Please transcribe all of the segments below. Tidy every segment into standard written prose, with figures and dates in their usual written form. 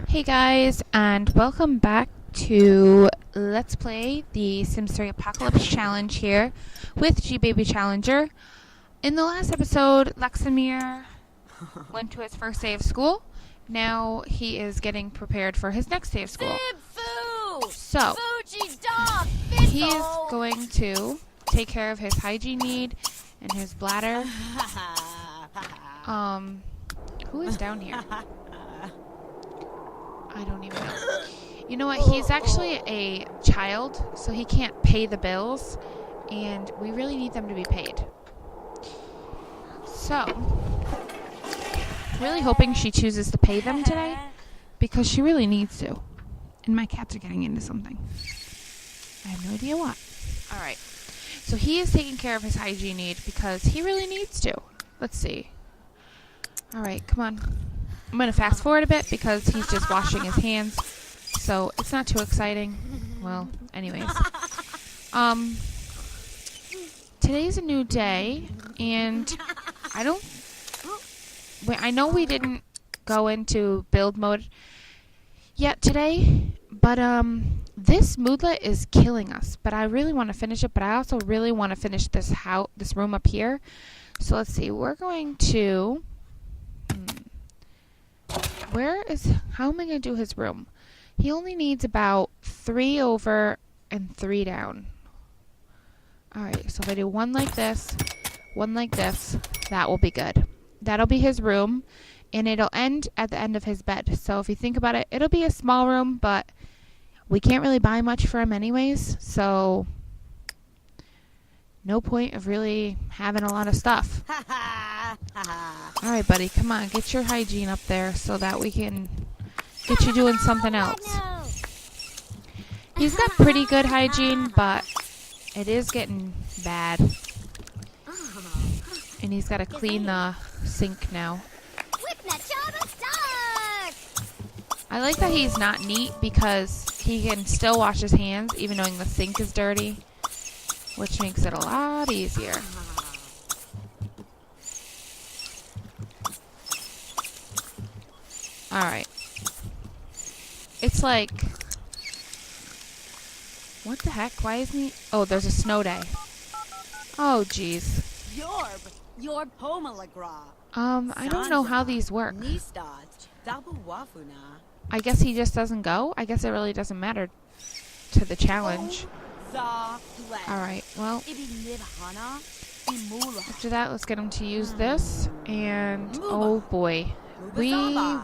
Hey guys, and welcome back to Let's Play the Sims 3 Apocalypse Challenge here with G-Baby Challenger. In the last episode, Lexamier went to his first day of school. Now he is getting prepared for his next day of school. So, he is going to take care of his hygiene need and his bladder. Who is down here? I don't even know. You know what? He's actually a child, so he can't pay the bills, and we really need them to be paid. So, really hoping she chooses to pay them today, because she really needs to. And my cats are getting into something. I have no idea what. Alright. So he is taking care of his hygiene need because he really needs to. Let's see. Alright, come on. I'm going to fast forward a bit because he's just washing his hands, so it's not too exciting. Well, anyways. Today's a new day, and I know we didn't go into build mode yet today, but this moodlet is killing us. But I really want to finish it, but I also really want to finish this room up here. So let's see. We're going to... how am I going to do his room? He only needs about 3 over and 3 down. Alright, so if I do one like this, that will be good. That'll be his room, and it'll end at the end of his bed. So if you think about it, it'll be a small room, but we can't really buy much for him anyways, so no point of really having a lot of stuff. Alright, buddy, come on, get your hygiene up there so that we can get you doing something else. He's got pretty good hygiene, but it is getting bad. And he's got to clean the sink now. I like that he's not neat because he can still wash his hands even knowing the sink is dirty, which makes it a lot easier. Alright. It's like... what the heck? Why isn't he... oh, there's a snow day. Oh, jeez. I don't know how these work. I guess he just doesn't go? I guess it really doesn't matter to the challenge. Alright, well... after that, let's get him to use this. And, oh boy. We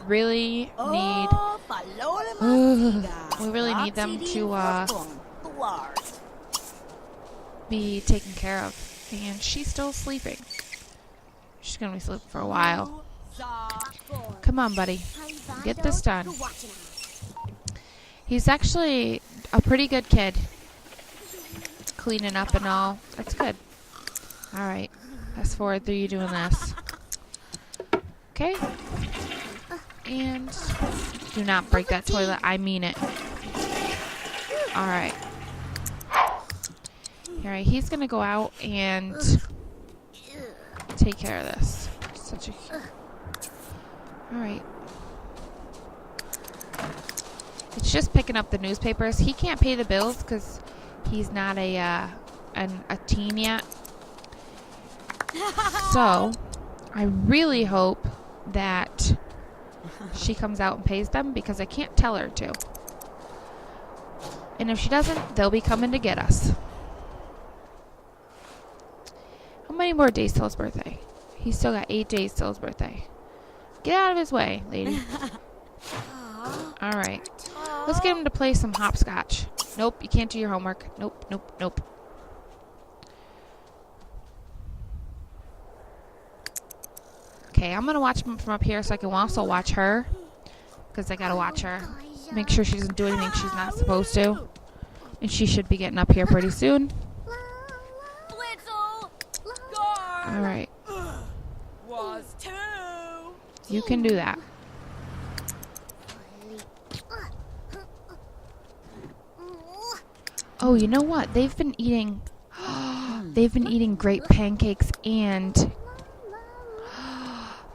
really need... we really need them to be taken care of. And she's still sleeping. She's going to be sleeping for a while. Come on, buddy. Get this done. He's actually a pretty good kid. Cleaning up and all. That's good. Alright. Fast forward through you doing this. Okay. And do not break that toilet. I mean it. Alright. Alright, he's going to go out and take care of this. Such a... alright. It's just picking up the newspapers. He can't pay the bills because he's not a teen yet. So, I really hope that she comes out and pays them because I can't tell her to. And if she doesn't, they'll be coming to get us. How many more days till his birthday? He's still got 8 days till his birthday. Get out of his way, lady. Alright. Let's get him to play some hopscotch. Nope, you can't do your homework. Nope, nope, nope. Okay, I'm going to watch him from up here so I can also watch her. Because I got to watch her. Make sure she doesn't do anything she's not supposed to. And she should be getting up here pretty soon. Alright. You can do that. Oh, you know what? They've been eating great pancakes and...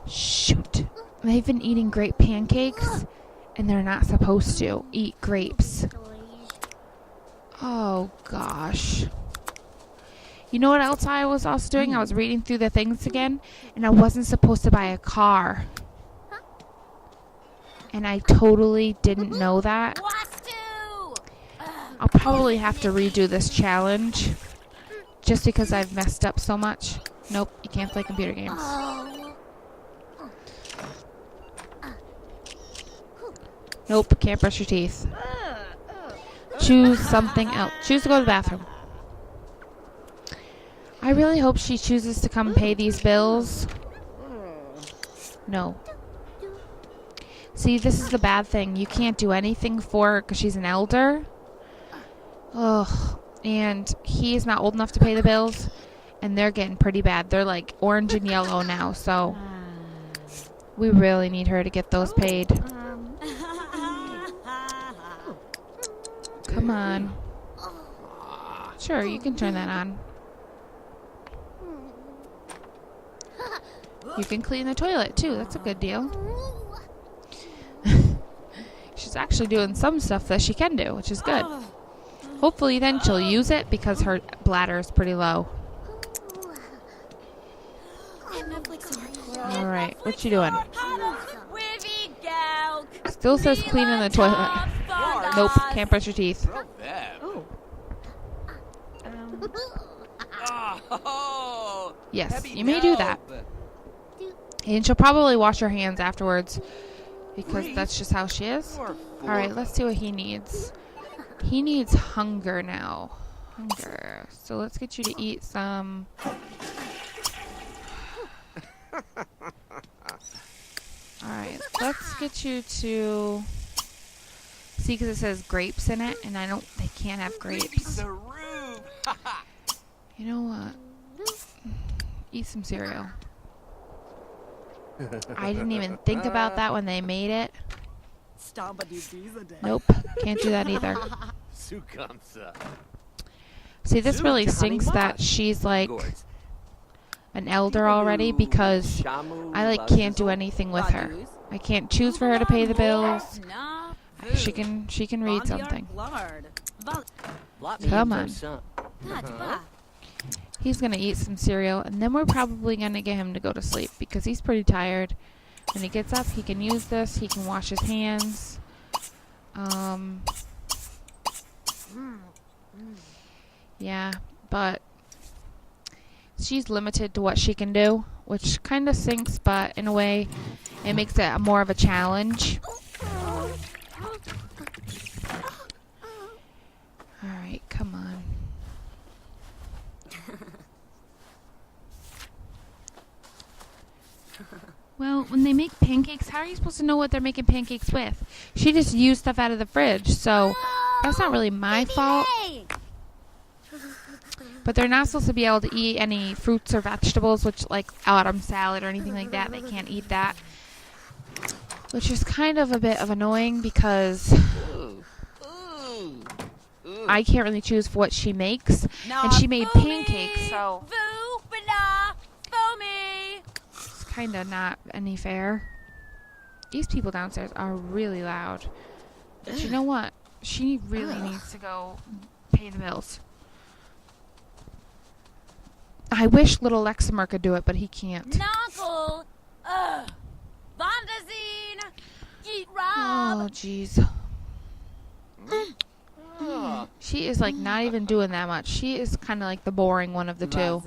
shoot. They've been eating great pancakes And they're not supposed to eat grapes. Oh, gosh. You know what else I was also doing? I was reading through the things again, and I wasn't supposed to buy a car. And I totally didn't know that. I'll probably have to redo this challenge, just because I've messed up so much. Nope, you can't play computer games. Nope, can't brush your teeth. Choose something else. Choose to go to the bathroom. I really hope she chooses to come pay these bills. No. See, this is the bad thing. You can't do anything for her because she's an elder. Ugh. And he's not old enough to pay the bills. And they're getting pretty bad. They're like orange and yellow now. So we really need her to get those paid. Come on. Sure, you can turn that on. You can clean the toilet too. That's a good deal. She's actually doing some stuff that she can do, which is good. Hopefully then she'll use it because her bladder is pretty low. Alright, what you doing? Still says cleaning the toilet. Nope, can't brush your teeth. Yes, you may do that. And she'll probably wash her hands afterwards because that's just how she is. Alright, let's see what he needs. He needs hunger now. Hunger. So let's get you to eat some. Alright, let's get you to. See, because it says grapes in it, and they can't have grapes. You know what? Eat some cereal. I didn't even think about that when they made it. Nope, can't do that either. See, this really stinks that she's like an elder already because I can't do anything with her. I can't choose for her to pay the bills. She can read something. Come on. He's gonna eat some cereal, and then we're probably gonna get him to go to sleep because he's pretty tired. When he gets up, he can use this. He can wash his hands. Yeah, but she's limited to what she can do, which kind of sinks, but in a way, it makes it more of a challenge. Alright, come on. Well, when they make pancakes, how are you supposed to know what they're making pancakes with? She just used stuff out of the fridge, so that's not really my fault. But they're not supposed to be able to eat any fruits or vegetables, which like autumn salad or anything like that. They can't eat that. Which is kind of a bit of annoying because I can't really choose for what she makes. And she made pancakes, so it's kind of not any fair. These people downstairs are really loud. But you know what? She really needs to go pay the bills. I wish little Lexamier could do it, but he can't. Oh, jeez. She is like not even doing that much. She is kind of like the boring one of the two.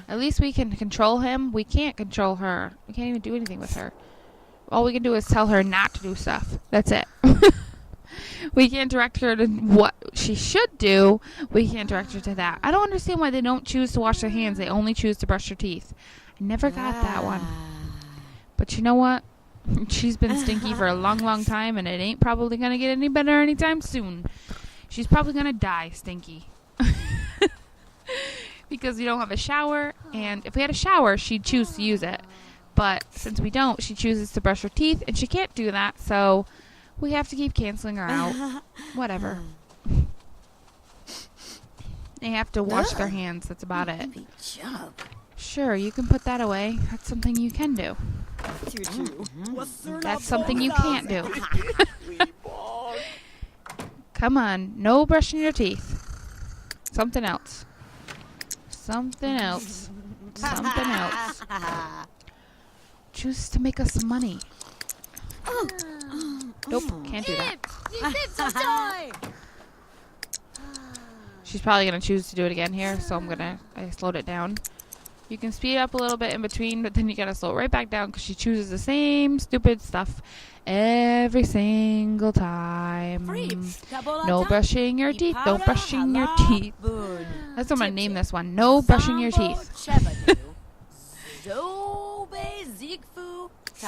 At least we can control him. We can't control her. We can't even do anything with her. All we can do is tell her not to do stuff. That's it. We can't direct her to what she should do. We can't direct her to that. I don't understand why they don't choose to wash their hands. They only choose to brush their teeth. I never got that one. But you know what? She's been stinky for a long, long time, and it ain't probably going to get any better anytime soon. She's probably going to die stinky. Because we don't have a shower, and if we had a shower, she'd choose to use it. But since we don't, she chooses to brush her teeth, and she can't do that, so we have to keep canceling her out. Whatever. They have to wash their hands. That's about it. Sure, you can put that away. That's something you can do. That's something you can't do. Come on, no brushing your teeth. Something else. Something else. Something else. Choose to make us some money. Nope, can't do that. She's probably going to choose to do it again here, so I slowed it down. You can speed up a little bit in between, but then you got to slow it right back down because she chooses the same stupid stuff every single time. No brushing your teeth. No brushing your teeth. That's what I'm going to name this one. No brushing your teeth.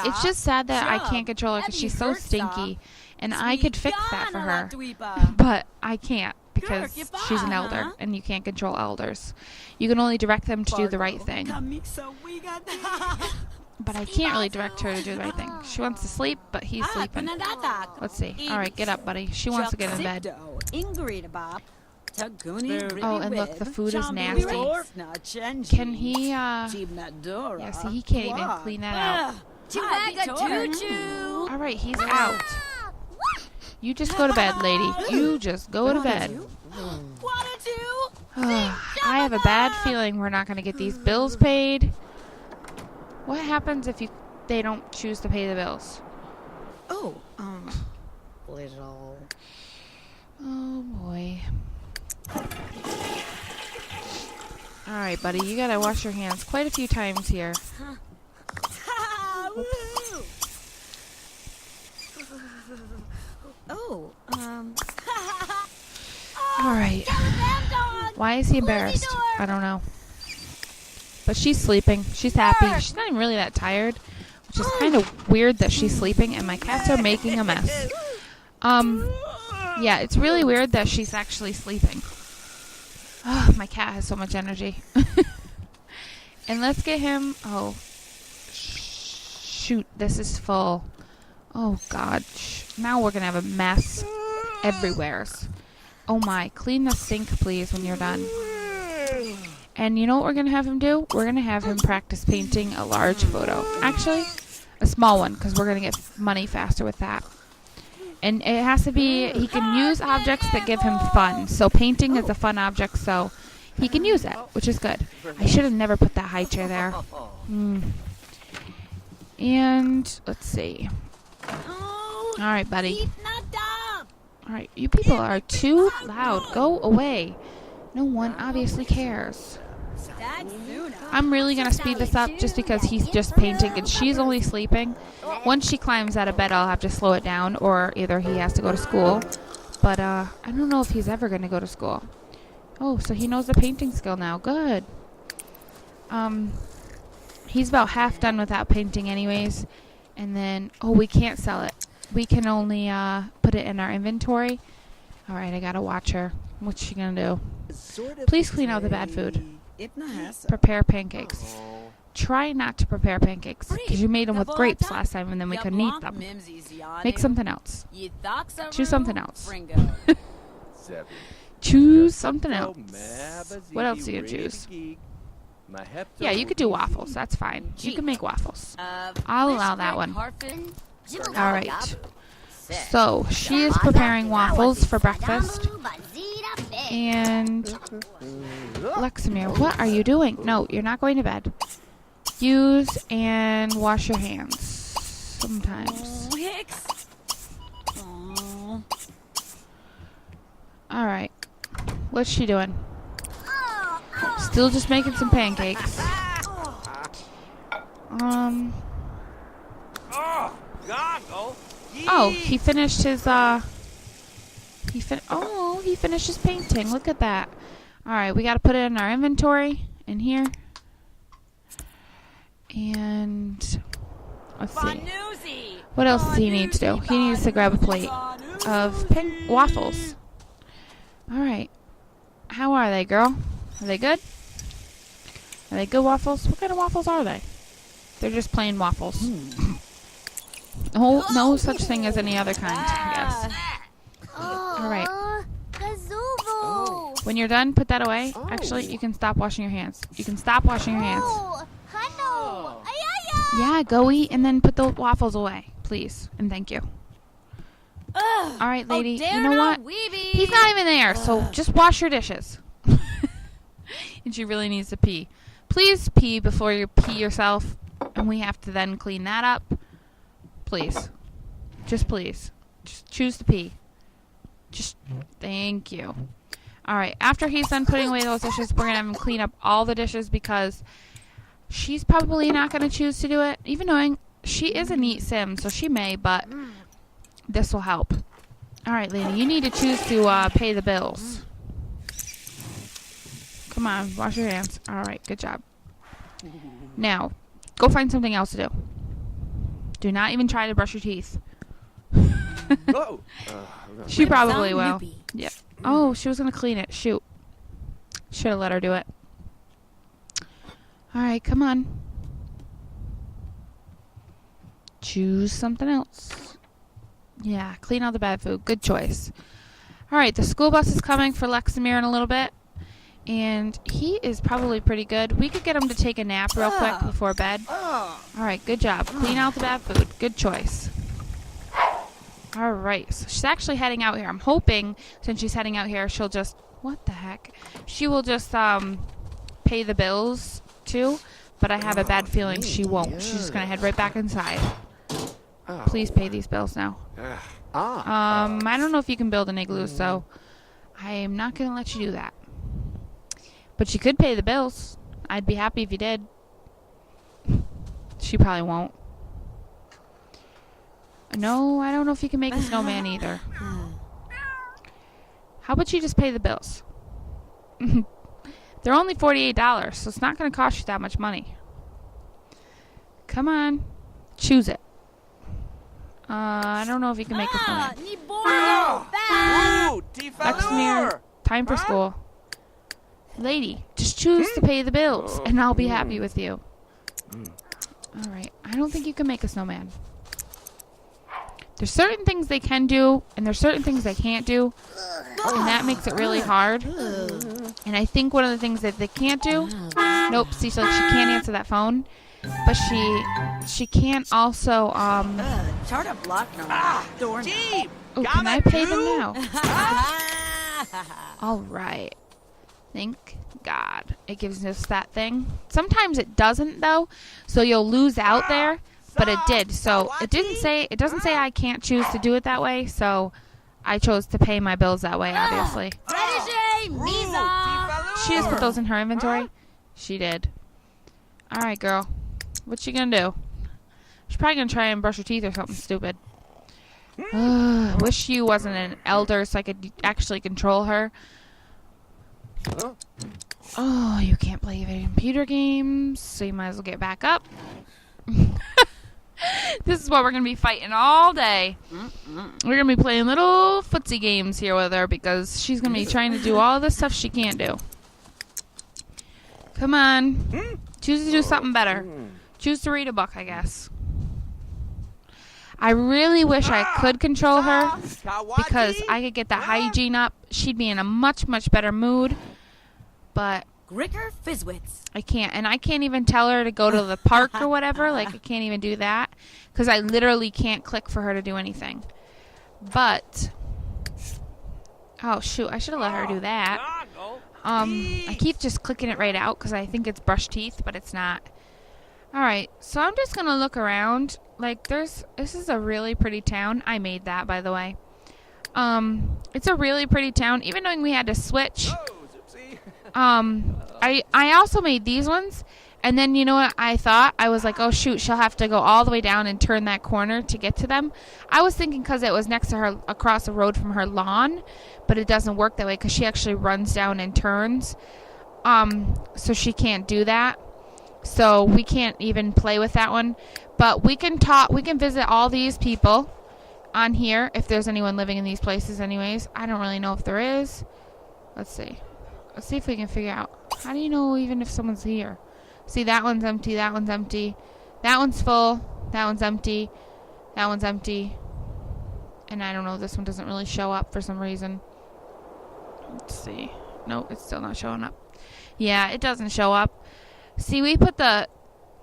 It's just sad that I can't control her because she's so stinky. And I could fix that for her. But I can't because she's an elder and you can't control elders. You can only direct them to do the right thing. But I can't really direct her to do the right thing. She wants to sleep, but he's sleeping. Let's see. All right, get up, buddy. She wants to get in bed. Oh, and look, the food is nasty. Can he, yeah, see, he can't even clean that out. All right, he's out. You just go to bed, lady. You just go to bed. I have a bad feeling we're not going to get these bills paid. What happens if they don't choose to pay the bills? Little. Oh, boy. All right, buddy, you got to wash your hands quite a few times here. All right. Why is he embarrassed? I don't know. But she's sleeping. She's happy. She's not even really that tired, which is kind of weird that she's sleeping and my cats are making a mess. Yeah, it's really weird that she's actually sleeping. Oh, my cat has so much energy. And let's get him. Oh, shoot, this is full. Oh, God. Now we're going to have a mess everywhere. Oh, my. Clean the sink, please, when you're done. And you know what we're going to have him do? We're going to have him practice painting a large photo. Actually, a small one, because we're going to get money faster with that. And it has to be, he can use objects that give him fun. So painting is a fun object, so he can use it, which is good. I should have never put that high chair there. And let's see. All right, buddy. All right, you people are too loud. Go away. No one obviously cares. I'm really going to speed this up just because he's just painting and she's only sleeping. Once she climbs out of bed, I'll have to slow it down, or either he has to go to school. But I don't know if he's ever going to go to school. Oh, so he knows the painting skill now. Good. He's about half done with that painting anyways. And then, oh, we can't sell it. We can only put it in our inventory. All right, I got to watch her. What's she going to do? Please clean out the bad food. Prepare pancakes. Try not to prepare pancakes, because you made them with grapes last time and then we couldn't eat them. Make something else. Choose something else. Choose something else. What else do you choose? Yeah, you could do waffles. That's fine. You can make waffles. I'll allow that one. All right. So, she is preparing waffles for breakfast. And Lexamier, what are you doing? No, you're not going to bed. Use and wash your hands sometimes. All right. What's she doing? Still just making some pancakes. Oh, he finished his he finished his painting. Look at that. All right, we got to put it in our inventory in here. And let's see. What else does he need to do? He needs to grab a plate of waffles. All right. How are they, girl? Are they good? Are they good waffles? What kind of waffles are they? They're just plain waffles. Oh, no such thing as any other kind, I guess. All right. When you're done, put that away. Actually, you can stop washing your hands. You can stop washing your hands. Yeah, go eat and then put the waffles away, please. And thank you. All right, lady. You know what? He's not even there, so just wash your dishes. And she really needs to pee. Please pee before you pee yourself, and we have to then clean that up. Please. Just please. Just choose to pee. Just thank you. All right, after he's done putting away those dishes, we're going to have him clean up all the dishes because she's probably not going to choose to do it, even knowing she is a neat sim, so she may, but this will help. All right, lady, you need to choose to pay the bills. Come on, wash your hands. All right, good job. Now, go find something else to do. Do not even try to brush your teeth. She probably will. Yep. Oh, she was going to clean it. Shoot. Should have let her do it. All right, come on. Choose something else. Yeah, clean all the bad food. Good choice. All right, the school bus is coming for Lexamier in a little bit. And he is probably pretty good. We could get him to take a nap real quick before bed. All right, good job. Clean out the bad food. Good choice. All right, so she's actually heading out here. I'm hoping since she's heading out here, she'll just, what the heck? She will just pay the bills too, but I have a bad feeling she won't. She's just going to head right back inside. Please pay these bills now. I don't know if you can build an igloo, so I am not going to let you do that. But she could pay the bills. I'd be happy if you did. She probably won't. No, I don't know if you can make a snowman either. How about you just pay the bills? They're only $48, so it's not going to cost you that much money. Come on. Choose it. I don't know if you can make a snowman. Lexamier, time for school. Lady, just choose to pay the bills, and I'll be happy with you. All right. I don't think you can make a snowman. There's certain things they can do, and there's certain things they can't do, and that makes it really hard. And I think one of the things that they can't do, nope, see, so she can't answer that phone, but she can't also, oh, can I pay them now? All right. Thank God. It gives us that thing. Sometimes it doesn't, though, so you'll lose out there. But it did, so it doesn't say I can't choose to do it that way, so I chose to pay my bills that way, obviously. She just put those in her inventory? She did. Alright, girl. What's she gonna do? She's probably gonna try and brush her teeth or something stupid. Wish you wasn't an elder so I could actually control her. Oh, you can't play computer games, so you might as well get back up. This is what we're going to be fighting all day. We're going to be playing little footsie games here with her because she's going to be trying to do all this stuff she can't do. Come on. Choose to do something better. Choose to read a book, I guess. I really wish I could control her because I could get that hygiene up. She'd be in a much, much better mood. But Gricker Fizzwits. I can't. And I can't even tell her to go to the park or whatever. Like, I can't even do that. Because I literally can't click for her to do anything. But, oh, shoot. I should have let her do that. I keep just clicking it right out because I think it's brush teeth, but it's not. Alright, so I'm just going to look around. Like, this is a really pretty town. I made that, by the way. It's a really pretty town, even knowing we had to switch. I also made these ones, and then you know what I thought? I was like, oh shoot, she'll have to go all the way down and turn that corner to get to them. I was thinking because it was next to her, across the road from her lawn, but it doesn't work that way because she actually runs down and turns. So she can't do that. So we can't even play with that one. But we can visit all these people on here if there's anyone living in these places anyways. I don't really know if there is. Let's see. Let's see if we can figure out. How do you know even if someone's here? See, that one's empty. That one's empty. That one's full. That one's empty. That one's empty. And I don't know. This one doesn't really show up for some reason. Let's see. Nope, it's still not showing up. Yeah, it doesn't show up. See, we put the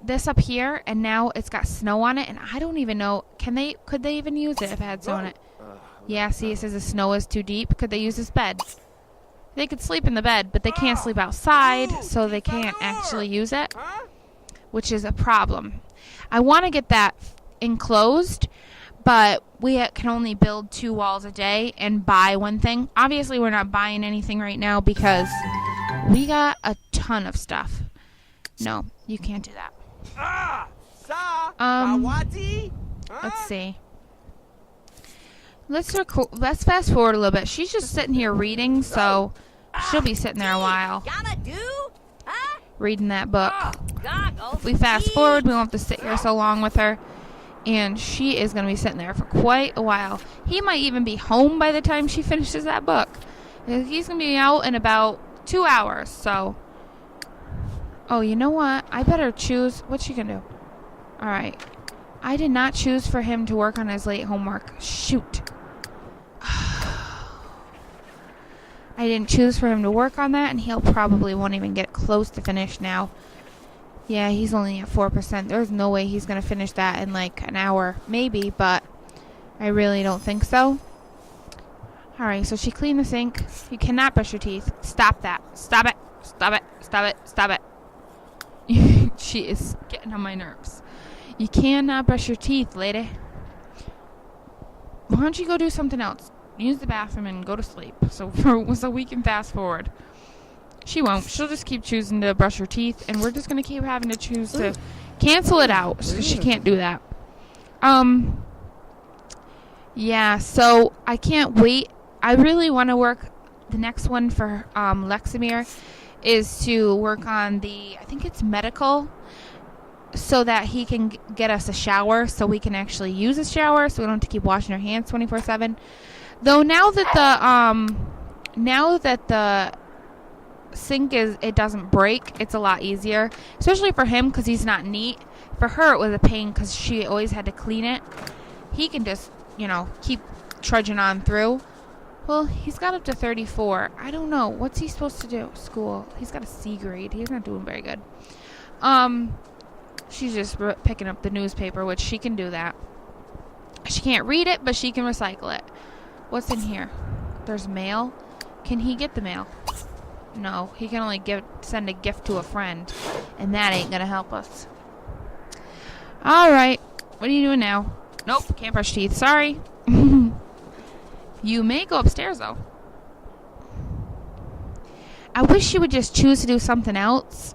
this up here, and now it's got snow on it, and I don't even know, could they even use it if it had snow on it? Yeah, see, it says the snow is too deep. Could they use this bed? They could sleep in the bed, but they can't sleep outside, so they can't actually use it, which is a problem. I want to get that enclosed, but we can only build 2 walls a day and buy one thing. Obviously, we're not buying anything right now because we got a ton of stuff. No, you can't do that. Let's see. Let's fast forward a little bit. She's just sitting here reading, so she'll be sitting there a while. Reading that book. If we fast forward, we won't have to sit here so long with her. And she is going to be sitting there for quite a while. He might even be home by the time she finishes that book. He's going to be out in about 2 hours, so. Oh, you know what? I better choose. What's she going to do? All right. I did not choose for him to work on his late homework. Shoot. I didn't choose for him to work on that, and he'll probably won't even get close to finish now. Yeah, he's only at 4%. There's no way he's going to finish that in like an hour. Maybe, but I really don't think so. Alright, so she cleaned the sink. You cannot brush your teeth. Stop that. Stop it. Stop it. Stop it. Stop it. She is getting on my nerves. You cannot brush your teeth, lady. Why don't you go do something else? Use the bathroom and go to sleep. So we can fast forward. She won't. She'll just keep choosing to brush her teeth, and we're just going to keep having to choose to cancel it out. So she can't do that. Yeah, so I can't wait. I really want to work. The next one for Lexamier is to work on I think it's medical, so that he can get us a shower, so we can actually use a shower, so we don't have to keep washing our hands 24/7. Though now that the sink it doesn't break, it's a lot easier, especially for him because he's not neat. For her, it was a pain because she always had to clean it. He can just, keep trudging on through. Well, he's got up to 34. I don't know. What's he supposed to do? School. He's got a C grade. He's not doing very good. She's just picking up the newspaper, which she can do that. She can't read it, but she can recycle it. What's in here? There's mail. Can he get the mail? No, he can only send a gift to a friend, and that ain't gonna help us. Alright, what are you doing now? Nope, can't brush teeth, sorry. You may go upstairs, though. I wish she would just choose to do something else.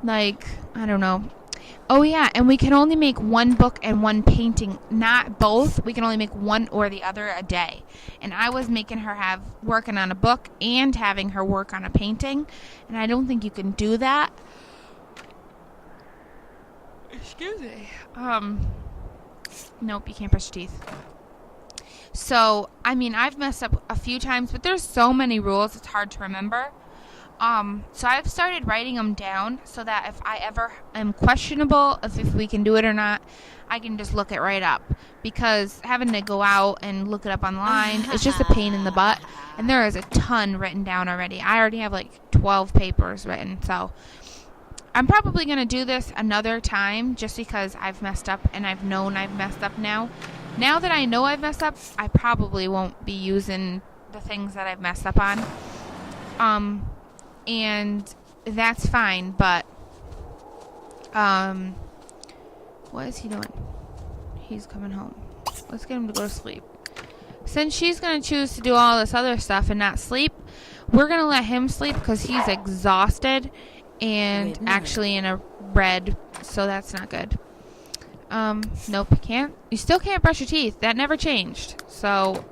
Like, I don't know. Oh, yeah, and we can only make one book and one painting, not both. We can only make one or the other a day. And I was making her working on a book and having her work on a painting, and I don't think you can do that. Excuse me. Nope, you can't brush your teeth. So, I mean, I've messed up a few times, but there's so many rules, it's hard to remember. So I've started writing them down so that if I ever am questionable if we can do it or not, I can just look it right up. Because having to go out and look it up online, it's just a pain in the butt. And there is a ton written down already. I already have like 12 papers written. So I'm probably going to do this another time just because I've messed up and I've known I've messed up now. Now that I know I've messed up, I probably won't be using the things that I've messed up on. And that's fine, but, what is he doing? He's coming home. Let's get him to go to sleep. Since she's going to choose to do all this other stuff and not sleep, we're going to let him sleep because he's exhausted and actually in a red, so that's not good. Nope, you can't. You still can't brush your teeth. That never changed, so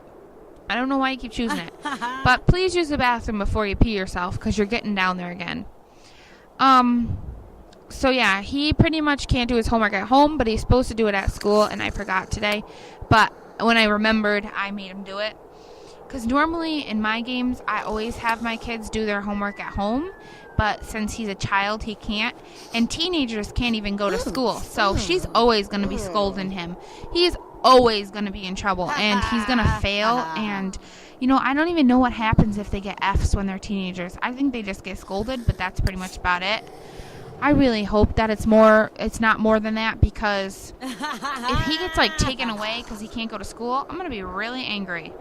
I don't know why you keep choosing it. But please use the bathroom before you pee yourself because you're getting down there again. So yeah, he pretty much can't do his homework at home, but he's supposed to do it at school, and I forgot today. But when I remembered, I made him do it. Because normally in my games, I always have my kids do their homework at home. But since he's a child, he can't. And teenagers can't even go to school. So she's always going to be scolding him. He's always going to be in trouble, and he's going to fail, and I don't even know what happens if they get F's when they're teenagers. I think they just get scolded, but that's pretty much about it. I really hope that it's not more than that, because if he gets like taken away because he can't go to school, I'm going to be really angry.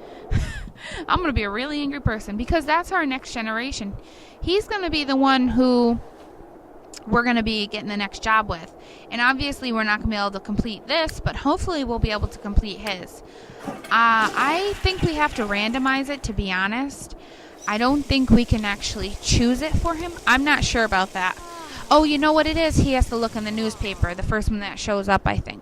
I'm going to be a really angry person, because that's our next generation. He's going to be the one who we're going to be getting the next job with. And obviously we're not going to be able to complete this, but hopefully we'll be able to complete his. I think we have to randomize it, to be honest. I don't think we can actually choose it for him. I'm not sure about that. Oh, you know what it is? He has to look in the newspaper, the first one that shows up, I think.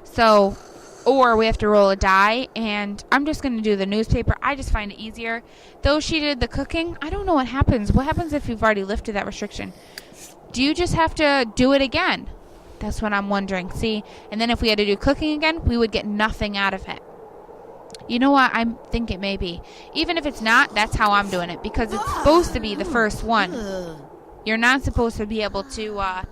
So, or we have to roll a die, and I'm just going to do the newspaper. I just find it easier. Though she did the cooking, I don't know what happens. What happens if you've already lifted that restriction? Do you just have to do it again? That's what I'm wondering. See, and then if we had to do cooking again, we would get nothing out of it. You know what? I think it may be. Even if it's not, that's how I'm doing it, because it's supposed to be the first one. You're not supposed to be able to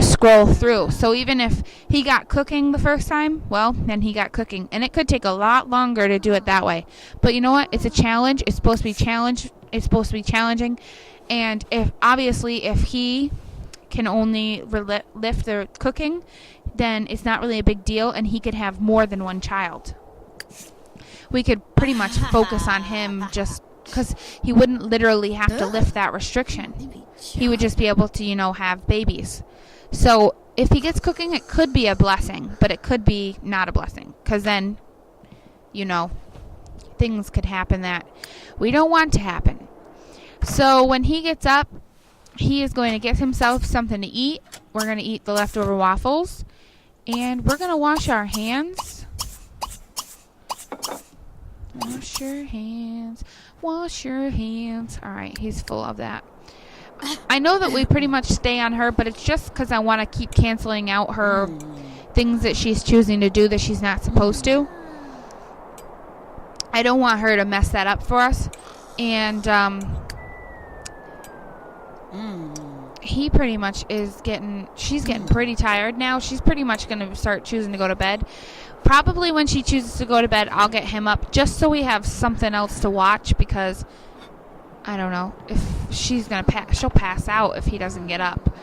scroll through. So even if he got cooking the first time, well, then he got cooking. And it could take a lot longer to do it that way. But you know what? It's a challenge. It's supposed to be challenging. And if he can only lift the cooking, then it's not really a big deal, and he could have more than one child. We could pretty much focus on him, just because he wouldn't literally have to lift that restriction. He would just be able to, have babies. So if he gets cooking, it could be a blessing, but it could be not a blessing, because then, things could happen that we don't want to happen. So when he gets up, he is going to get himself something to eat. We're going to eat the leftover waffles, and we're going to wash our hands. Wash your hands. Wash your hands. All right, he's full of that. I know that we pretty much stay on her, but it's just because I want to keep canceling out her things that she's choosing to do that she's not supposed to. I don't want her to mess that up for us. And he pretty much she's getting pretty tired now. She's pretty much going to start choosing to go to bed. Probably when she chooses to go to bed, I'll get him up just so we have something else to watch, because I don't know if she's going to she'll pass out if he doesn't get up.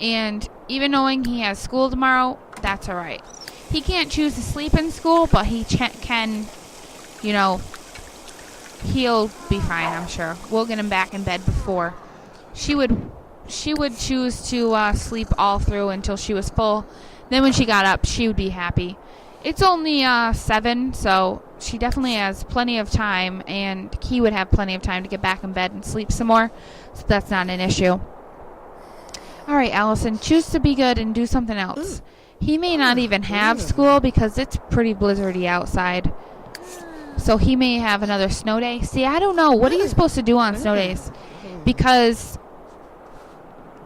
And even knowing he has school tomorrow, that's all right. He can't choose to sleep in school, but he can, he'll be fine, I'm sure. We'll get him back in bed before. She would choose to sleep all through until she was full. Then when she got up, she would be happy. It's only 7, so she definitely has plenty of time, and he would have plenty of time to get back in bed and sleep some more, so that's not an issue. All right, Allison, choose to be good and do something else. He may not even have school because it's pretty blizzardy outside, so he may have another snow day. See, I don't know. What are you supposed to do on snow days? Because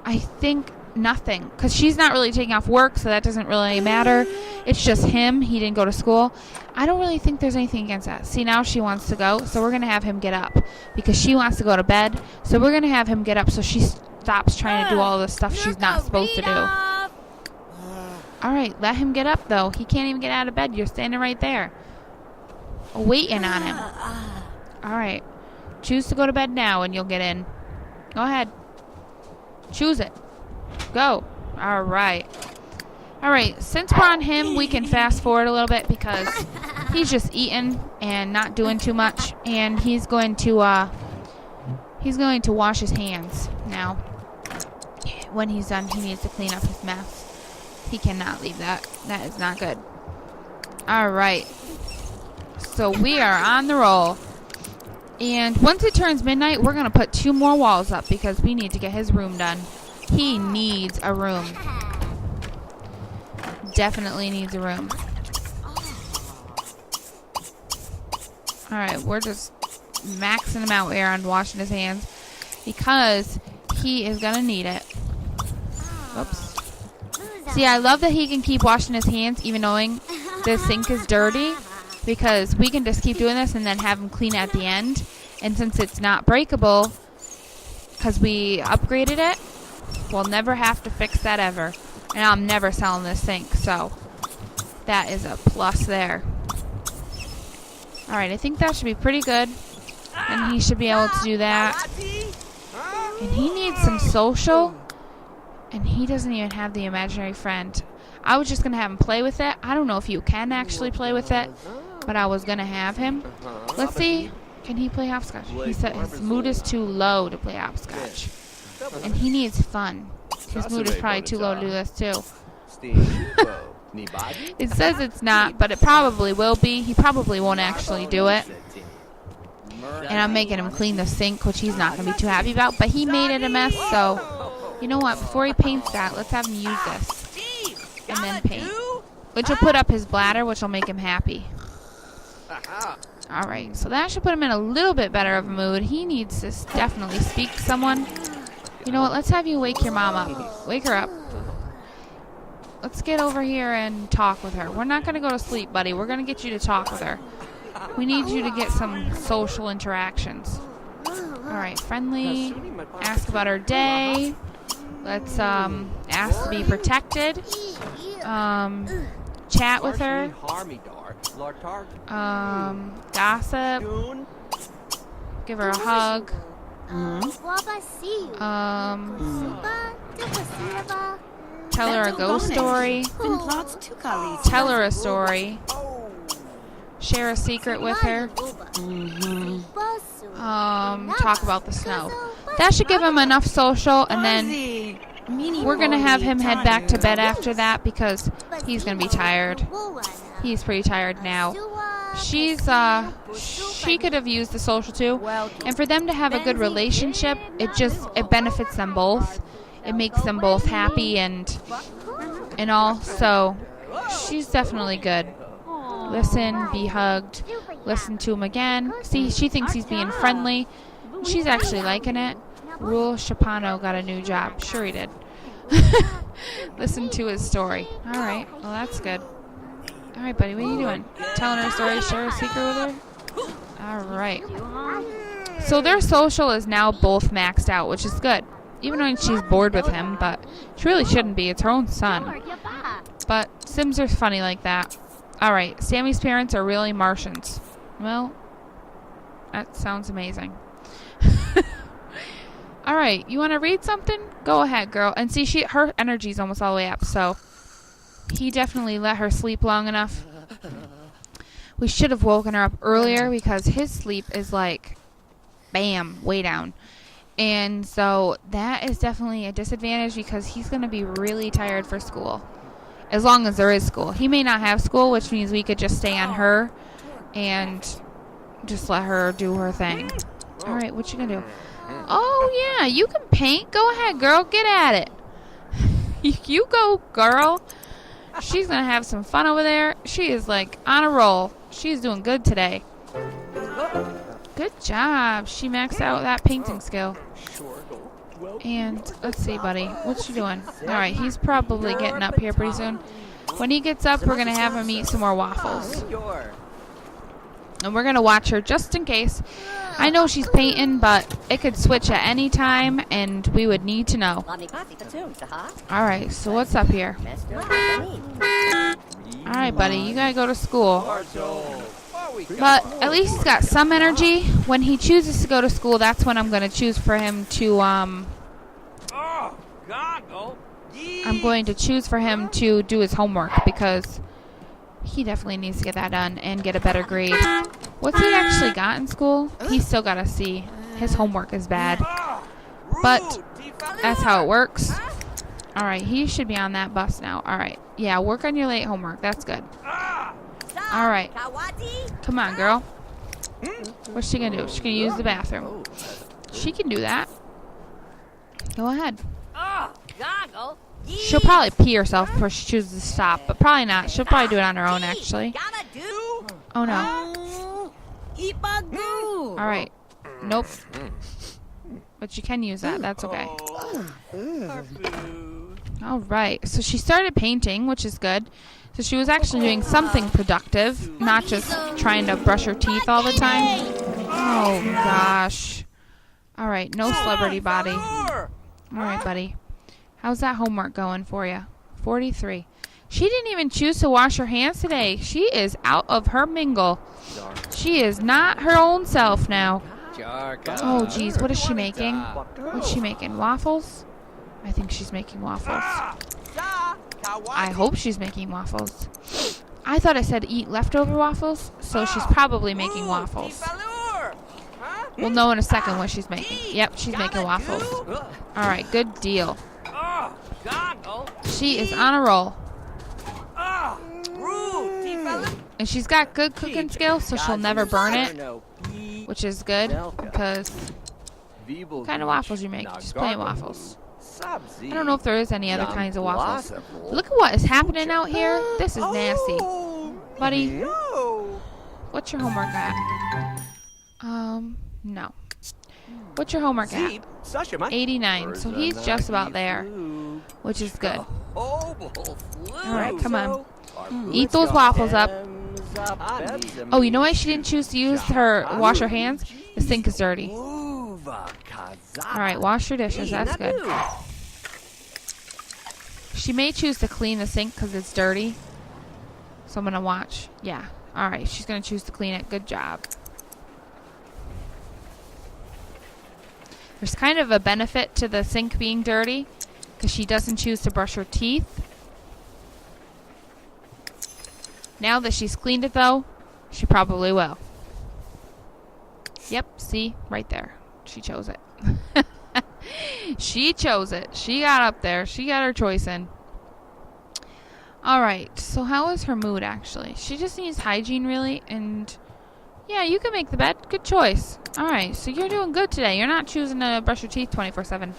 I think nothing, because she's not really taking off work, so that doesn't really matter. It's just him. He didn't go to school. I don't really think there's anything against that. See, now she wants to go, so we're going to have him get up, because she wants to go to bed, so we're going to have him get up so she stops trying to do all the stuff she's not supposed to do. All right, let him get up, though. He can't even get out of bed. You're standing right there waiting on him. All right, choose to go to bed now and you'll get in. Go ahead. Choose it. Go. All right. Since we're on him, we can fast forward a little bit, because he's just eating and not doing too much, and he's going to wash his hands now. When he's done, he needs to clean up his mess. He cannot leave that. That is not good. All right. So we are on the roll. And once it turns midnight, we're going to put 2 more walls up, because we need to get his room done. He needs a room. Definitely needs a room. Alright, we're just maxing him out here on washing his hands, because he is going to need it. Oops. See, I love that he can keep washing his hands even knowing the sink is dirty, because we can just keep doing this and then have him clean at the end. And since it's not breakable, because we upgraded it, we'll never have to fix that ever. And I'm never selling this sink, so that is a plus there. Alright, I think that should be pretty good. And he should be able to do that. And he needs some social. And he doesn't even have the imaginary friend. I was just going to have him play with it. I don't know if you can actually play with it, but I was going to have him. Let's see. Can he play hopscotch? He said his mood is too low to play hopscotch. And he needs fun. His mood is probably too low to do this too. It says it's not, but it probably will be. He probably won't actually do it. And I'm making him clean the sink, which he's not going to be too happy about. But he made it a mess, so you know what? Before he paints that, let's have him use this. And then paint. Which will put up his bladder, which will make him happy. Alright, so that should put him in a little bit better of a mood. He needs to definitely speak to someone. You know what? Let's have you wake your mom up. Wake her up. Let's get over here and talk with her. We're not going to go to sleep, buddy. We're going to get you to talk with her. We need you to get some social interactions. Alright, friendly. Ask about her day. Let's ask to be protected. Chat with her. Gossip. Give her a hug. Tell her a ghost story. Tell her a story. Share a secret with her. Talk about the snow. That should give him enough social, and then we're going to have him head back to bed after that because he's going to be tired. He's pretty tired now. She could have used the social too. And for them to have a good relationship, it benefits them both. It makes them both happy and all. So she's definitely good. Listen, be hugged, listen to him again. See, she thinks he's being friendly. She's actually liking it. Rule Shapano got a new job. Sure he did. Listen to his story. Alright, well that's good. Alright, buddy, what are you doing? Telling her a story, share a secret with her? Alright. So their social is now both maxed out, which is good. Even though she's bored with him, but she really shouldn't be. It's her own son. But Sims are funny like that. Alright, Sammy's parents are really Martians. Well, that sounds amazing. Alright, you want to read something? Go ahead, girl. And see, her energy's almost all the way up, so he definitely let her sleep long enough. We should have woken her up earlier because his sleep is like, bam, way down. And so that is definitely a disadvantage because he's going to be really tired for school. As long as there is school. He may not have school, which means we could just stay on her and just let her do her thing. Alright, what you going to do? Oh, yeah, you can paint. Go ahead, girl. Get at it. You go, girl. She's going to have some fun over there. She is, like, on a roll. She's doing good today. Good job. She maxed out that painting skill. And let's see, buddy. What you doing? Alright, he's probably getting up here pretty soon. When he gets up, we're going to have him eat some more waffles. And we're going to watch her just in case. I know she's painting, but it could switch at any time, and we would need to know. Alright, so what's up here? Alright, buddy, you got to go to school. But at least he's got some energy. When he chooses to go to school, that's when I'm going to choose for him to, I'm going to choose for him to do his homework because he definitely needs to get that done and get a better grade. What's he actually got in school? He's still got a C. His homework is bad. But that's how it works. Alright, he should be on that bus now. Alright, yeah, work on your late homework. That's good. Alright. Come on, girl. What's she going to do? She's going to use the bathroom. She can do that. Go ahead. She'll probably pee herself before she chooses to stop, but probably not. She'll probably do it on her own, actually. Oh, no. Alright. Nope. But you can use that. That's okay. Alright. So she started painting, which is good. So she was actually doing something productive, not just trying to brush her teeth all the time. Oh, gosh. Alright, no celebrity body. Alright, buddy. How's that homework going for you? 43. She didn't even choose to wash her hands today. She is out of her mingle. She is not her own self now. Oh, geez. What is she making? What's she making? Waffles? I think she's making waffles. I hope she's making waffles. I thought I said eat leftover waffles, so she's probably making waffles. We'll know in a second what she's making. Yep, she's making waffles. Alright, good deal. She is on a roll. And she's got good cooking skills, so she'll never burn it, which is good, because what kind of waffles you make? Just plain waffles. I don't know if there is any other kinds of waffles. Look at what is happening out here. This is nasty. Buddy, what's your homework at? No. What's your homework at? 89. So he's just about there, which is good. Alright, come on. Eat those waffles up. Oh, you know why she didn't choose to wash her hands? The sink is dirty. Alright, wash your dishes. That's good. She may choose to clean the sink because it's dirty. So I'm going to watch. Yeah. Alright, she's going to choose to clean it. Good job. There's kind of a benefit to the sink being dirty because she doesn't choose to brush her teeth. Now that she's cleaned it, though, she probably will. Yep, see? Right there. She chose it. She chose it. She got up there. She got her choice in. Alright, so how is her mood, actually? She just needs hygiene, really, and yeah, you can make the bed. Good choice. Alright, so you're doing good today. You're not choosing to brush your teeth 24/7.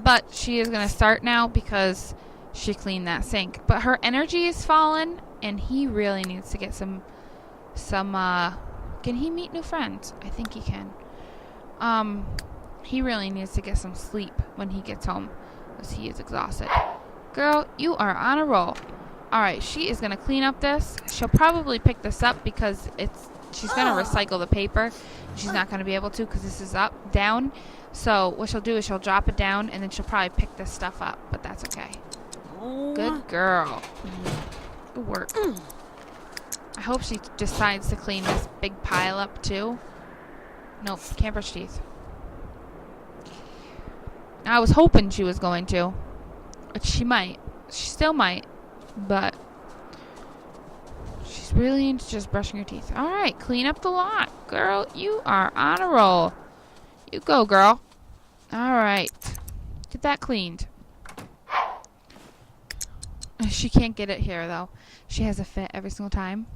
But she is going to start now because she cleaned that sink. But her energy is fallen, and he really needs to get some can he meet new friends? I think he can. He really needs to get some sleep when he gets home because he is exhausted. Girl, you are on a roll. Alright, she is going to clean up this. She'll probably pick this up because she's going to recycle the paper. She's not going to be able to because this is down. So what she'll do is she'll drop it down and then she'll probably pick this stuff up. But that's okay. Good girl. Good work. I hope she decides to clean this big pile up too. Nope, can't brush teeth. I was hoping she was going to. But she might. She still might. But she's really into just brushing her teeth. Alright, clean up the lot. Girl, you are on a roll. You go, girl. Alright. Get that cleaned. She can't get it here, though. She has a fit every single time.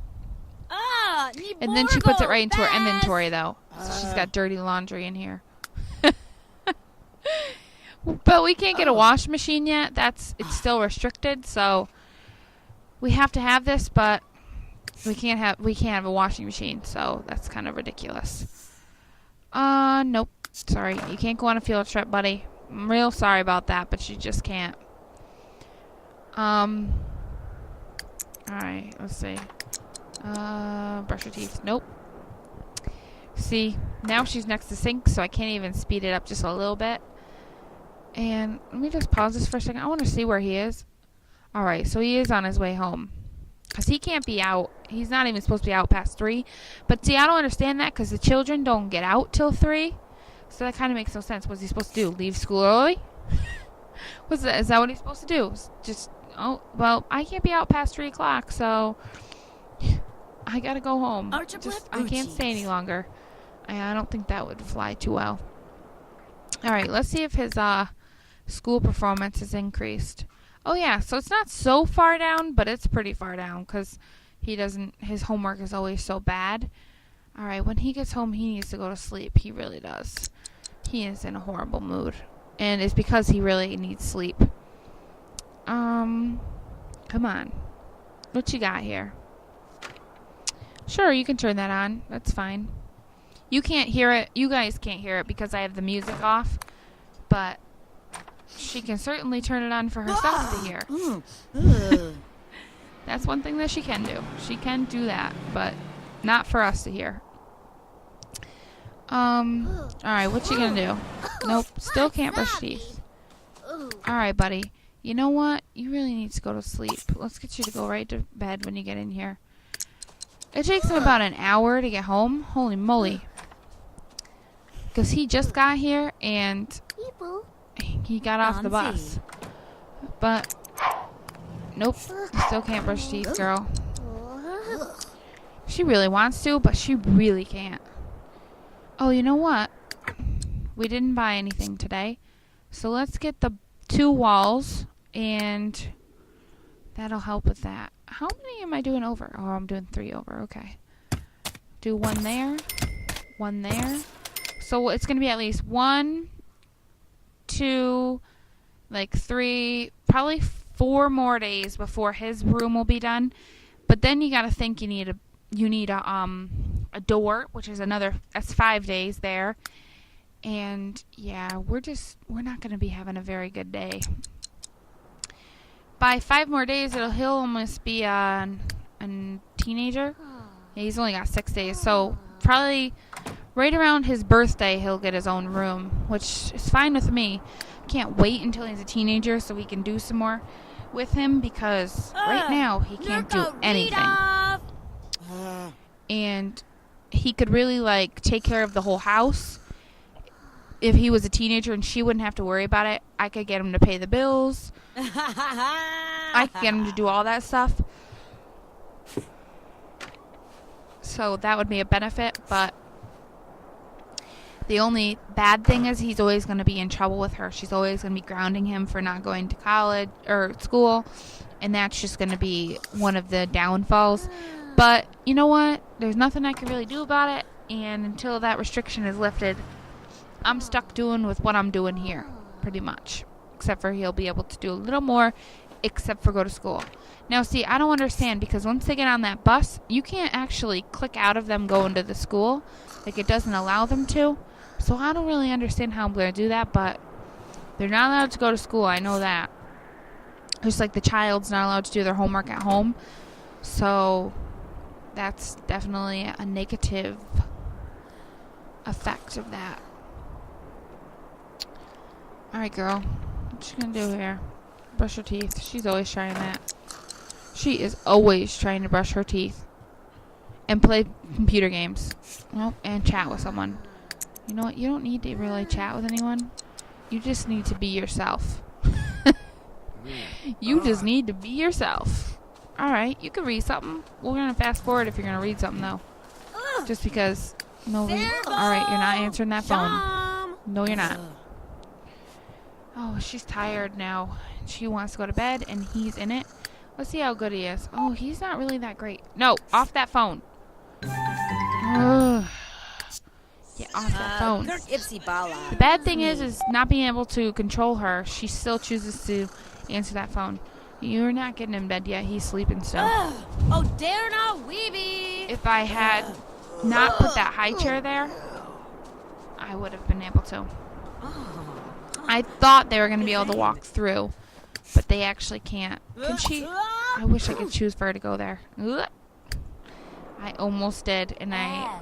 And then she puts it right into her inventory, though. So she's got dirty laundry in here. But we can't get a washing machine yet. It's still restricted, so we have to have this, but we can't have a washing machine, so that's kind of ridiculous. Nope. Sorry, you can't go on a field trip, buddy. I'm real sorry about that, but you just can't. Alright, let's see. Brush your teeth. Nope. See, now she's next to the sink, so I can't even speed it up just a little bit. And let me just pause this for a second. I want to see where he is. Alright, so he is on his way home. Because he can't be out. He's not even supposed to be out past 3. But see, I don't understand that because the children don't get out till 3. So that kind of makes no sense. What's he supposed to do? Leave school early? Is that what he's supposed to do? Just, oh, well, I can't be out past 3 o'clock, so I gotta go home. I can't stay any longer. I don't think that would fly too well. Alright, let's see if his school performance is increased. Oh yeah, so it's not so far down, but it's pretty far down because his homework is always so bad. Alright, when he gets home, he needs to go to sleep. He really does. He is in a horrible mood. And it's because he really needs sleep. Come on. What you got here? Sure, you can turn that on. That's fine. You can't hear it. You guys can't hear it because I have the music off. But she can certainly turn it on for herself to hear. That's one thing that she can do. She can do that, but not for us to hear. Alright, what you gonna do? Nope, still can't brush teeth. Alright, buddy. You know what? You really need to go to sleep. Let's get you to go right to bed when you get in here. It takes him about an hour to get home. Holy moly. Because he just got here and he got off the bus. But, nope, still can't brush teeth, girl. She really wants to, but she really can't. Oh, you know what? We didn't buy anything today. So let's get the 2 walls, and that'll help with that. How many am I doing over? Oh, I'm doing 3 over. Okay. Do 1 there, 1 there. So it's going to be at least 1, 2, like 3, probably 4 more days before his room will be done. But then you got to think you need a door, which is that's 5 days there. And yeah, we're not going to be having a very good day. By 5 more days, he'll almost be a teenager. Yeah, he's only got 6 days, so probably right around his birthday, he'll get his own room, which is fine with me. Can't wait until he's a teenager so we can do some more with him, because right now he can't do anything. And he could really take care of the whole house if he was a teenager, and she wouldn't have to worry about it. I could get him to pay the bills. I could get him to do all that stuff. So that would be a benefit, but the only bad thing is he's always going to be in trouble with her. She's always going to be grounding him for not going to college or school, and that's just going to be one of the downfalls. But you know what? There's nothing I can really do about it, and until that restriction is lifted, I'm stuck doing with what I'm doing here, pretty much. Except for he'll be able to do a little more, except for go to school. Now, see, I don't understand, because once they get on that bus, you can't actually click out of them going to the school. It doesn't allow them to. So I don't really understand how I'm going to do that, but they're not allowed to go to school. I know that. Just like the child's not allowed to do their homework at home. So that's definitely a negative effect of that. Alright, girl. What you gonna do here? Brush her teeth. She's always trying that. She is always trying to brush her teeth. And play computer games. Well, and chat with someone. You know what? You don't need to really chat with anyone. You just need to be yourself. You just need to be yourself. Alright, you can read something. We're gonna fast forward if you're gonna read something, though. Just because... Alright, you're not answering that phone. No, you're not. Oh, she's tired now. She wants to go to bed, and he's in it. Let's see how good he is. Oh, he's not really that great. No, off that phone. Ugh. Get off that phone. The bad thing is not being able to control her. She still chooses to answer that phone. You're not getting in bed yet. He's sleeping still. Oh, dare not, Weeby! If I had not put that high chair there, I would have been able to. I thought they were going to be able to walk through, but they actually can't. Can she? I wish I could choose for her to go there. I almost did, and I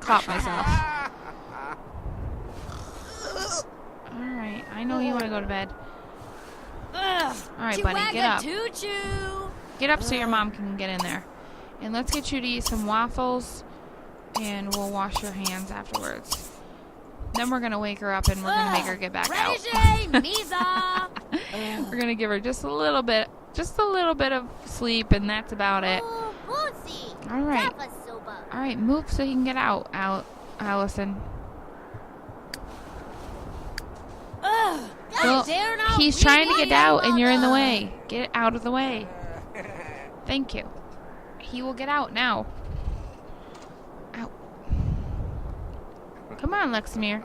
caught myself. Alright, I know you want to go to bed. Alright, buddy, get up. Get up so your mom can get in there. And let's get you to eat some waffles, and we'll wash your hands afterwards. Then we're going to wake her up, and we're going to make her get back out. We're going to give her just a little bit of sleep, and that's about it. Alright. Alright, move so he can get out, Allison. Well, he's trying to get out, and you're in the way. Get out of the way. Thank you. He will get out now. Out. Come on, Lexamier.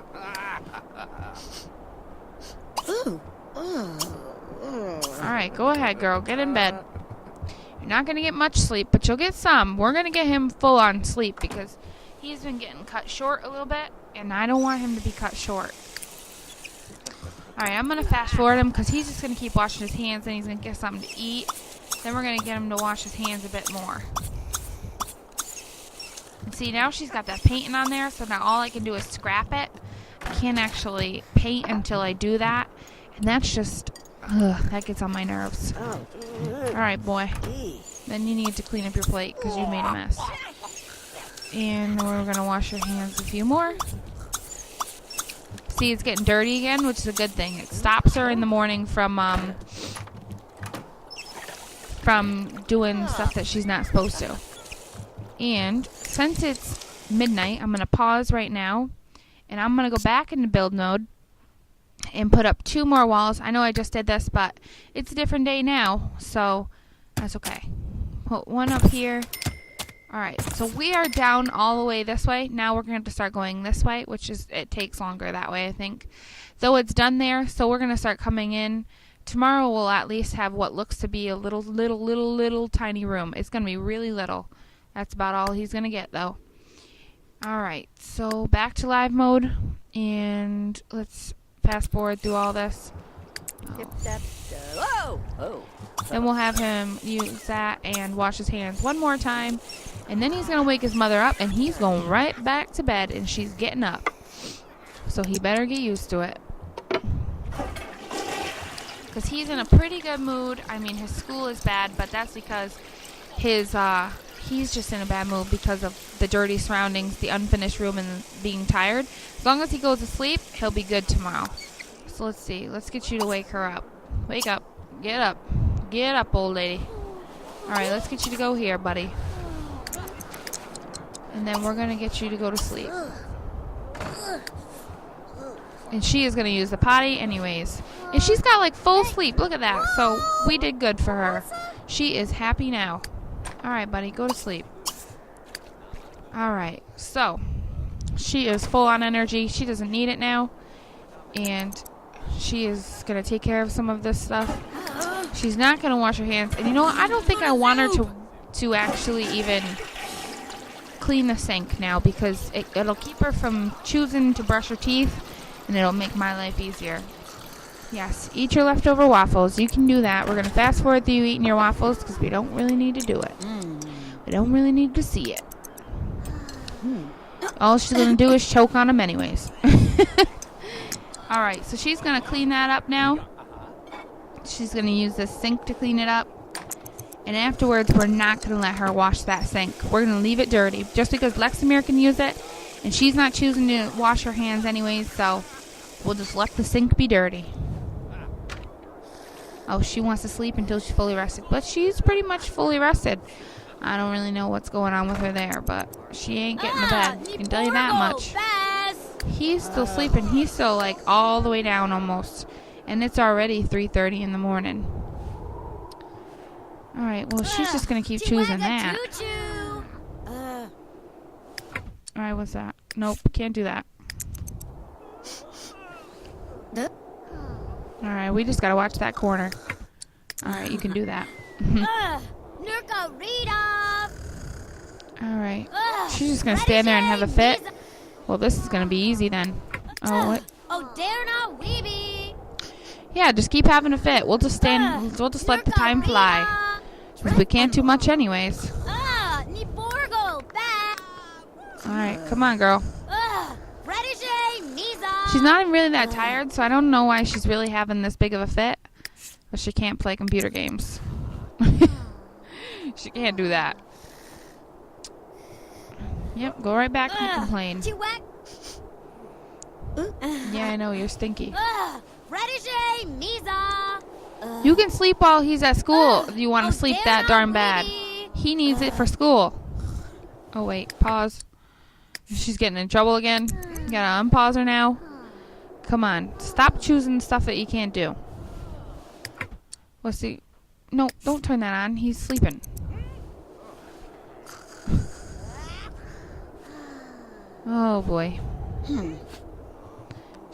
Alright, go ahead, girl. Get in bed. You're not going to get much sleep, but you'll get some. We're going to get him full on sleep because he's been getting cut short a little bit, and I don't want him to be cut short. Alright, I'm going to fast forward him because he's just going to keep washing his hands, and he's going to get something to eat. Then we're going to get him to wash his hands a bit more. And see, now she's got that painting on there, so now all I can do is scrap it. I can't actually paint until I do that. And that's just, that gets on my nerves. Alright, boy. Then you need to clean up your plate because you made a mess. And then we're going to wash your hands a few more. See, it's getting dirty again, which is a good thing. It stops her in the morning from doing stuff that she's not supposed to. And since it's midnight, I'm going to pause right now, and I'm going to go back into build mode and put up 2 more walls. I know I just did this, but it's a different day now, so that's okay. Put one up here. Alright, so we are down all the way this way. Now we're going to have to start going this way, which is, it takes longer that way, I think. Though it's done there, so we're going to start coming in. Tomorrow we'll at least have what looks to be a little tiny room. It's going to be really little. That's about all he's going to get, though. Alright, so back to live mode, and let's fast forward through all this. Then we'll have him use that and wash his hands one more time. And then he's going to wake his mother up, and he's going right back to bed, and she's getting up. So he better get used to it. Because he's in a pretty good mood. I mean, his school is bad, but that's because he's just in a bad mood because of the dirty surroundings, the unfinished room, and being tired. As long as he goes to sleep, he'll be good tomorrow. So let's see. Let's get you to wake her up. Wake up. Get up. Get up, old lady. Alright, let's get you to go here, buddy. And then we're going to get you to go to sleep. And she is going to use the potty anyways. And she's got like full sleep. Look at that. So we did good for her. She is happy now. Alright, buddy. Go to sleep. Alright. So she is full on energy. She doesn't need it now. And she is going to take care of some of this stuff. She's not going to wash her hands. And you know what? I don't think I want her to actually even clean the sink now, because it'll keep her from choosing to brush her teeth, and it'll make my life easier. Yes, eat your leftover waffles. You can do that. We're going to fast forward through you eating your waffles because we don't really need to do it. We don't really need to see it. All she's going to do is choke on them anyways. Alright, so she's going to clean that up now. She's going to use the sink to clean it up. And afterwards, we're not going to let her wash that sink. We're going to leave it dirty. Just because Lexamier can use it, and she's not choosing to wash her hands anyways, so we'll just let the sink be dirty. Oh, she wants to sleep until she's fully rested. But she's pretty much fully rested. I don't really know what's going on with her there, but she ain't getting to bed. I can tell you that much. He's still sleeping. He's still like all the way down almost. And it's already 3:30 in the morning. Alright, well, she's just going to keep choosing that. Alright, what's that? Nope, can't do that. Alright, we just got to watch that corner. Alright, you can do that. Alright, she's just going to stand there and have a fit. Well, this is going to be easy then. Oh, what? Yeah, just keep having a fit. We'll just stand. We'll just let the time fly. Because we can't do much anyways. Alright, come on, girl. She's not even really that tired, so I don't know why she's really having this big of a fit. But she can't play computer games. She can't do that. Yep, go right back and complain. Yeah, I know, you're stinky. You can sleep while he's at school if you want to sleep that darn bad. He needs it for school. Oh, wait. Pause. She's getting in trouble again. You gotta unpause her now. Come on. Stop choosing stuff that you can't do. Let's see. No, don't turn that on. He's sleeping. Oh, boy.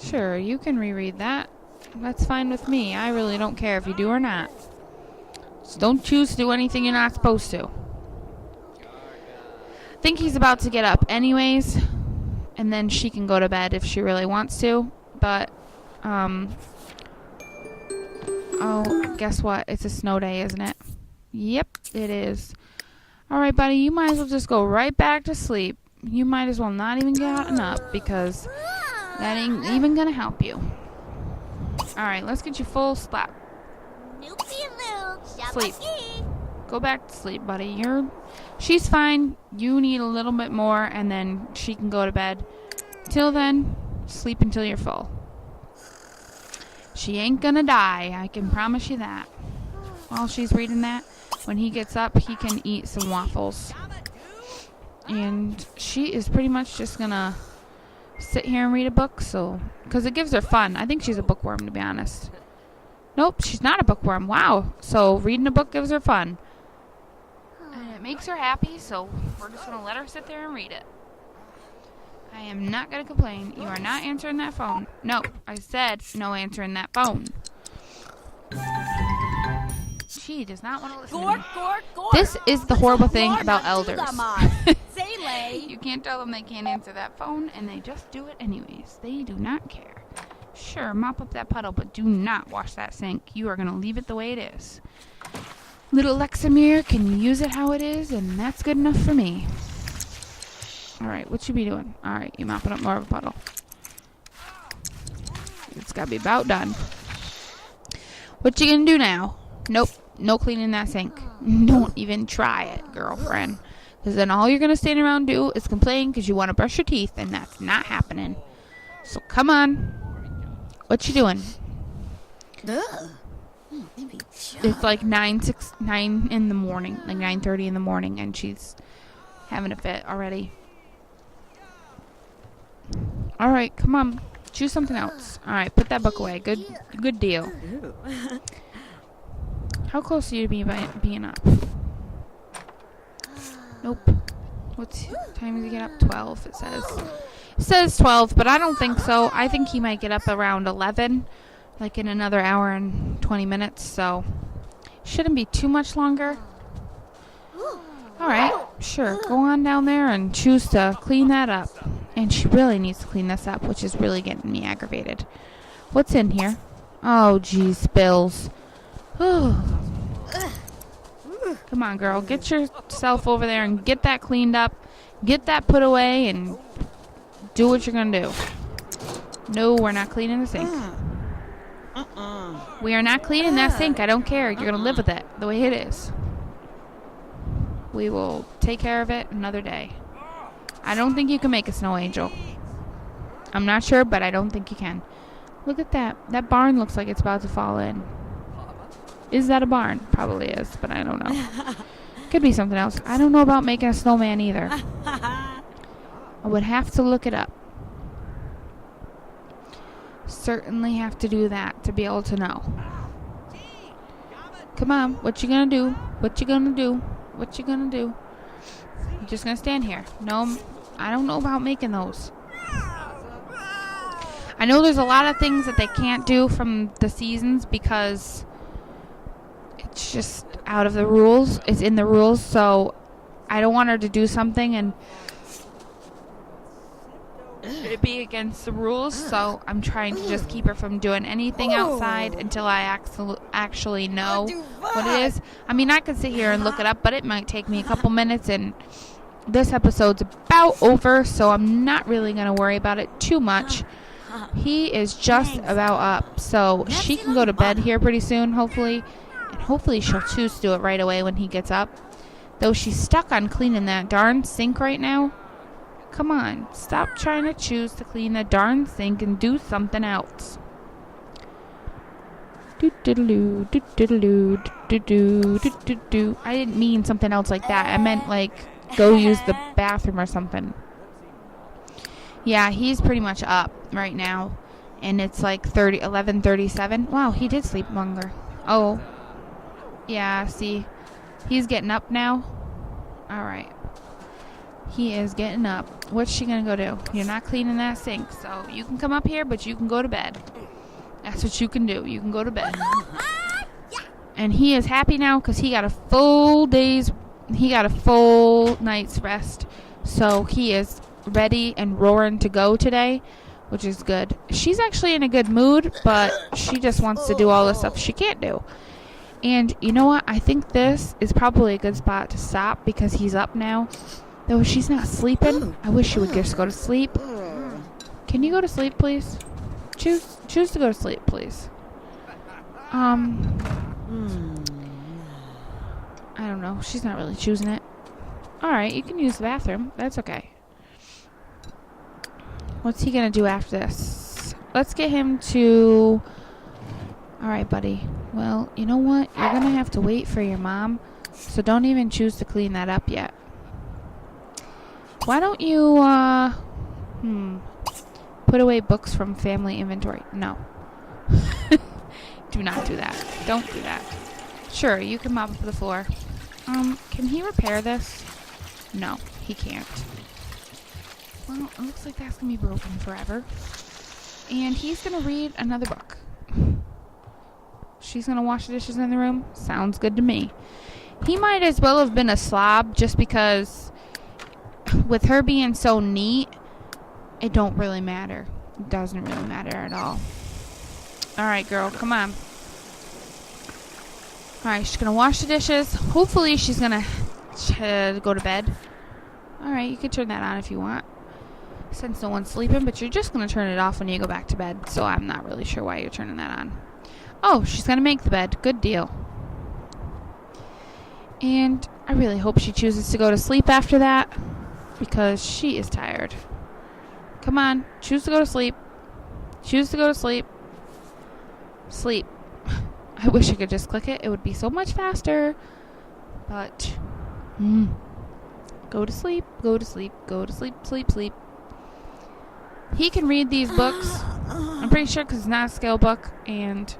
Sure, you can reread that. That's fine with me. I really don't care if you do or not. Just don't choose to do anything you're not supposed to. I think he's about to get up anyways, and then she can go to bed if she really wants to. But, oh, guess what? It's a snow day, isn't it? Yep, it is. Alright, buddy, you might as well just go right back to sleep. You might as well not even get out and up, because that ain't even gonna help you. Alright, let's get you full slap. Sleep. Go back to sleep, buddy. She's fine. You need a little bit more, and then she can go to bed. Till then, sleep until you're full. She ain't gonna die, I can promise you that. While she's reading that, when he gets up, he can eat some waffles. And she is pretty much just gonna sit here and read a book, so because it gives her fun. I think she's a bookworm, to be honest. Nope, she's not a bookworm. Wow. So reading a book gives her fun. And it makes her happy, so we're just going to let her sit there and read it. I am not going to complain. You are not answering that phone. No, I said no answering that phone. She does not want to listen to me. This is the horrible thing about elders. You can't tell them they can't answer that phone, and they just do it anyways. They do not care. Sure, mop up that puddle, but do not wash that sink. You are going to leave it the way it is. Little Lexamier can use it how it is, and that's good enough for me. Alright, what you be doing? Alright, you mopping up more of a puddle. It's got to be about done. What you going to do now? Nope, no cleaning that sink. Don't even try it, girlfriend. Because then all you're going to stand around and do is complain because you want to brush your teeth, and that's not happening. So come on. What you doing? It's like 9 in the morning, like 9:30 in the morning, and she's having a fit already. All right, come on, choose something else. All right, put that book away. Good deal. How close are you to being up? Nope. What time does he get up? 12. It says. It says 12, but I don't think so. I think he might get up around 11, like in another hour and 20 minutes, so shouldn't be too much longer. All right, sure. Go on down there and choose to clean that up. And she really needs to clean this up, which is really getting me aggravated. What's in here? Oh, geez, spills. Come on, girl. Get yourself over there and get that cleaned up. Get that put away and do what you're going to do. No, we're not cleaning the sink. We are not cleaning that sink. I don't care. You're going to live with it the way it is. We will take care of it another day. I don't think you can make a snow angel. I'm not sure, but I don't think you can. Look at that. That barn looks like it's about to fall in. Is that a barn? Probably is, but I don't know. Could be something else. I don't know about making a snowman either. I would have to look it up. Certainly have to do that to be able to know. Come on, what you gonna do? What you gonna do? What you gonna do? You're just gonna stand here. No, I don't know about making those. I know there's a lot of things that they can't do from the seasons because it's just out of the rules. It's in the rules, so I don't want her to do something and it be against the rules, so I'm trying to just keep her from doing anything outside until I actually know what it is. I mean, I could sit here and look it up, but it might take me a couple minutes, and this episode's about over, so I'm not really going to worry about it too much. He is just about up, so she can go to bed here pretty soon, hopefully, and hopefully she'll choose to do it right away when he gets up. Though she's stuck on cleaning that darn sink right now. Come on, stop trying to choose to clean the darn sink and do something else. I didn't mean something else like that. I meant like go use the bathroom or something. Yeah, he's pretty much up right now. And it's like 11:37. Wow, he did sleep longer. Oh. Yeah, see. He's getting up now. Alright. He is getting up. What's she going to go do? You're not cleaning that sink. So you can come up here, but you can go to bed. That's what you can do. You can go to bed. And he is happy now because he got a full night's rest. So he is ready and roaring to go today, which is good. She's actually in a good mood, but she just wants to do all the stuff she can't do. And you know what? I think this is probably a good spot to stop because he's up now. Though she's not sleeping. I wish she would just go to sleep. Can you go to sleep, please? Choose to go to sleep, please. I don't know. She's not really choosing it. Alright, you can use the bathroom. That's okay. What's he gonna do after this? Let's get him to Alright, buddy. Well, you know what? You're gonna have to wait for your mom, so don't even choose to clean that up yet. Why don't you, put away books from family inventory? No. Do not do that. Don't do that. Sure, you can mop up the floor. Can he repair this? No, he can't. Well, it looks like that's gonna be broken forever. And he's gonna read another book. She's gonna wash the dishes in the room? Sounds good to me. He might as well have been a slob just because with her being so neat, it don't really matter. It doesn't really matter at all. Alright, girl, come on. Alright, she's gonna wash the dishes. Hopefully she's gonna go to bed. Alright, you can turn that on if you want. Since no one's sleeping, but you're just gonna turn it off when you go back to bed, so I'm not really sure why you're turning that on. Oh, she's gonna make the bed. Good deal. And I really hope she chooses to go to sleep after that, because she is tired. Come on, choose to go to sleep. Choose to go to sleep. Sleep. I wish I could just click it. It would be so much faster. But, go to sleep, go to sleep, go to sleep, sleep, sleep. He can read these books. I'm pretty sure because it's not a scale book. And,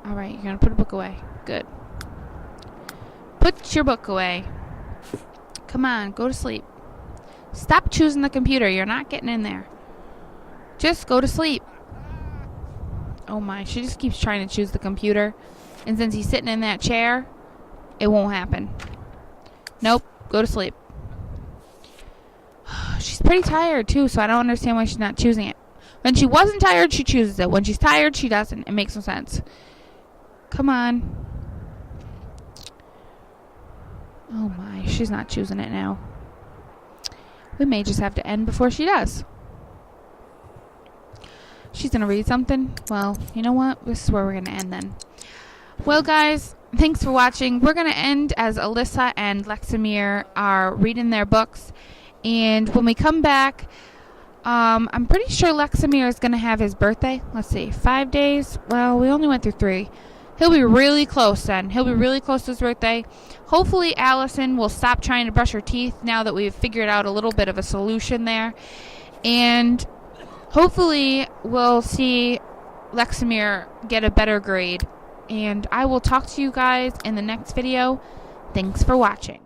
alright, you're going to put a book away. Good. Put your book away. Come on, go to sleep. Stop choosing the computer. You're not getting in there. Just go to sleep. Oh my, she just keeps trying to choose the computer. And since he's sitting in that chair, it won't happen. Nope, go to sleep. She's pretty tired too, so I don't understand why she's not choosing it. When she wasn't tired, she chooses it. When she's tired, she doesn't. It makes no sense. Come on. Oh my, she's not choosing it now. We may just have to end before she does. She's going to read something? Well, you know what? This is where we're going to end then. Well, guys, thanks for watching. We're going to end as Alyssa and Lexamier are reading their books. And when we come back, I'm pretty sure Lexamier is going to have his birthday. Let's see, 5 days? Well, we only went through 3. He'll be really close then. He'll be really close to his birthday. Hopefully, Allison will stop trying to brush her teeth now that we've figured out a little bit of a solution there. And hopefully, we'll see Lexamier get a better grade. And I will talk to you guys in the next video. Thanks for watching.